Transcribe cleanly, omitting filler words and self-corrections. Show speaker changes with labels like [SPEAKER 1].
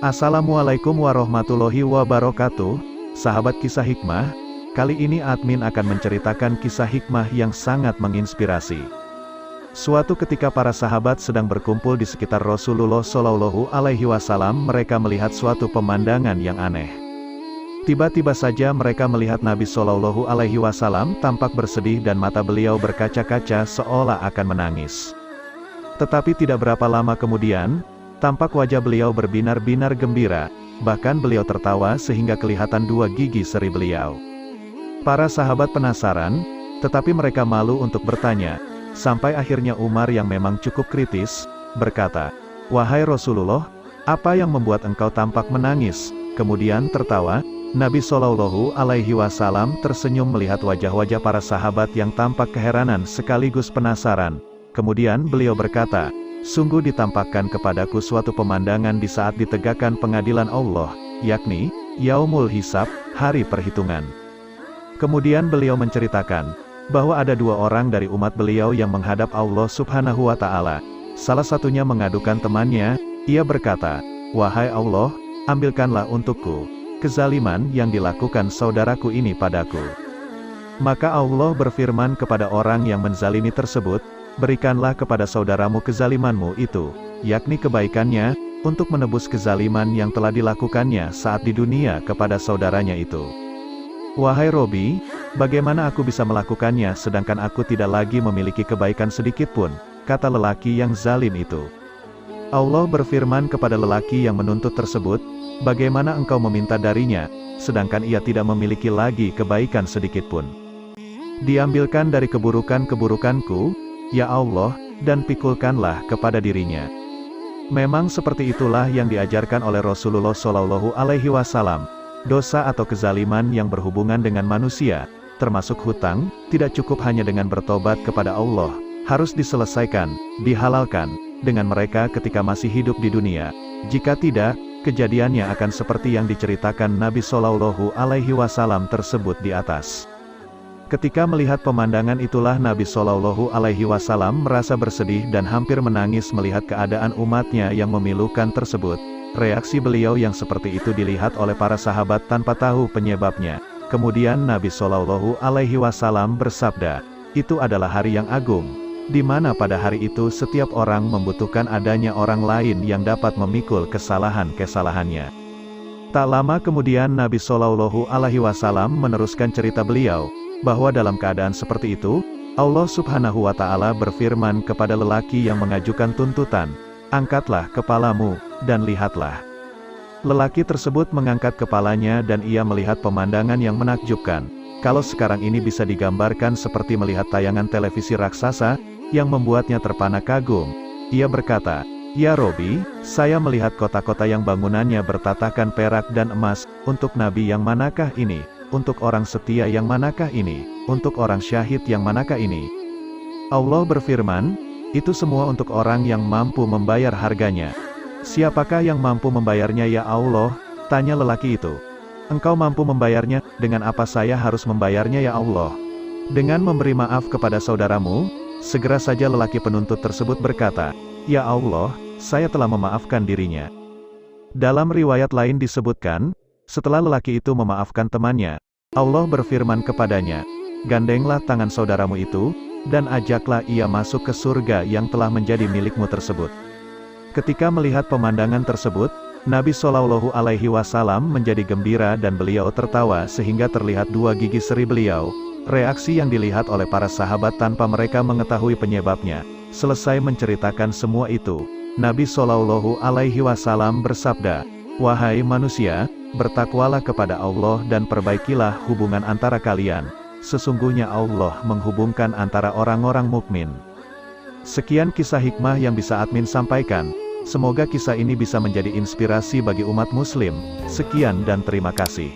[SPEAKER 1] Assalamualaikum warahmatullahi wabarakatuh, sahabat kisah hikmah. Kali ini admin akan menceritakan kisah hikmah yang sangat menginspirasi. Suatu ketika para sahabat sedang berkumpul di sekitar Rasulullah Shallallahu Alaihi Wasallam, mereka melihat suatu pemandangan yang aneh. Tiba-tiba saja mereka melihat Nabi Shallallahu Alaihi Wasallam tampak bersedih dan mata beliau berkaca-kaca seolah akan menangis. Tetapi tidak berapa lama kemudian, tampak wajah beliau berbinar-binar gembira, bahkan beliau tertawa sehingga kelihatan dua gigi seri beliau. Para sahabat penasaran, tetapi mereka malu untuk bertanya, sampai akhirnya Umar yang memang cukup kritis, berkata, "Wahai Rasulullah, apa yang membuat engkau tampak menangis?" Kemudian tertawa. Nabi Shallallahu Alaihi Wasallam tersenyum melihat wajah-wajah para sahabat yang tampak keheranan sekaligus penasaran. Kemudian beliau berkata, "Sungguh ditampakkan kepadaku suatu pemandangan di saat ditegakkan pengadilan Allah, yakni, Yaumul Hisab, hari perhitungan." Kemudian beliau menceritakan, bahwa ada dua orang dari umat beliau yang menghadap Allah Subhanahu wa Ta'ala. Salah satunya mengadukan temannya, ia berkata, "Wahai Allah, ambilkanlah untukku kezaliman yang dilakukan saudaraku ini padaku." Maka Allah berfirman kepada orang yang menzalimi tersebut, "Berikanlah kepada saudaramu kezalimanmu itu, yakni kebaikannya, untuk menebus kezaliman yang telah dilakukannya saat di dunia kepada saudaranya itu." "Wahai Robi, bagaimana aku bisa melakukannya sedangkan aku tidak lagi memiliki kebaikan sedikitpun?" kata lelaki yang zalim itu. Allah berfirman kepada lelaki yang menuntut tersebut, "Bagaimana engkau meminta darinya, sedangkan ia tidak memiliki lagi kebaikan sedikitpun? Diambilkan dari keburukan-keburukanku, ya Allah, dan pikulkanlah kepada dirinya." Memang seperti itulah yang diajarkan oleh Rasulullah Shallallahu Alaihi Wasallam. Dosa atau kezaliman yang berhubungan dengan manusia, termasuk hutang, tidak cukup hanya dengan bertobat kepada Allah, harus diselesaikan, dihalalkan, dengan mereka ketika masih hidup di dunia. Jika tidak, kejadiannya akan seperti yang diceritakan Nabi Shallallahu Alaihi Wasallam tersebut di atas. Ketika melihat pemandangan itulah Nabi Shallallahu Alaihi Wasallam merasa bersedih dan hampir menangis melihat keadaan umatnya yang memilukan tersebut. Reaksi beliau yang seperti itu dilihat oleh para sahabat tanpa tahu penyebabnya. Kemudian Nabi Shallallahu Alaihi Wasallam bersabda, "Itu adalah hari yang agung, di mana pada hari itu setiap orang membutuhkan adanya orang lain yang dapat memikul kesalahan-kesalahannya." Tak lama kemudian Nabi Shallallahu Alaihi Wasallam meneruskan cerita beliau, bahwa dalam keadaan seperti itu, Allah Subhanahu wa Ta'ala berfirman kepada lelaki yang mengajukan tuntutan, "Angkatlah kepalamu, dan lihatlah." Lelaki tersebut mengangkat kepalanya dan ia melihat pemandangan yang menakjubkan. Kalau sekarang ini bisa digambarkan seperti melihat tayangan televisi raksasa, yang membuatnya terpana kagum. Ia berkata, "Ya Robi, saya melihat kota-kota yang bangunannya bertatakan perak dan emas, untuk nabi yang manakah ini? Untuk orang setia yang manakah ini? Untuk orang syahid yang manakah ini?" Allah berfirman, "Itu semua untuk orang yang mampu membayar harganya." "Siapakah yang mampu membayarnya ya Allah?" tanya lelaki itu. "Engkau mampu membayarnya, dengan apa saya harus membayarnya ya Allah?" "Dengan memberi maaf kepada saudaramu." Segera saja lelaki penuntut tersebut berkata, "Ya Allah, saya telah memaafkan dirinya." Dalam riwayat lain disebutkan, setelah lelaki itu memaafkan temannya, Allah berfirman kepadanya, "Gandenglah tangan saudaramu itu, dan ajaklah ia masuk ke surga yang telah menjadi milikmu tersebut." Ketika melihat pemandangan tersebut, Nabi Shallallahu Alaihi Wasallam menjadi gembira dan beliau tertawa sehingga terlihat dua gigi seri beliau. Reaksi yang dilihat oleh para sahabat tanpa mereka mengetahui penyebabnya. Selesai menceritakan semua itu, Nabi Shallallahu Alaihi Wasallam bersabda, "Wahai manusia, bertakwalah kepada Allah dan perbaikilah hubungan antara kalian. Sesungguhnya Allah menghubungkan antara orang-orang mukmin." Sekian kisah hikmah yang bisa admin sampaikan. Semoga kisah ini bisa menjadi inspirasi bagi umat muslim. Sekian dan terima kasih.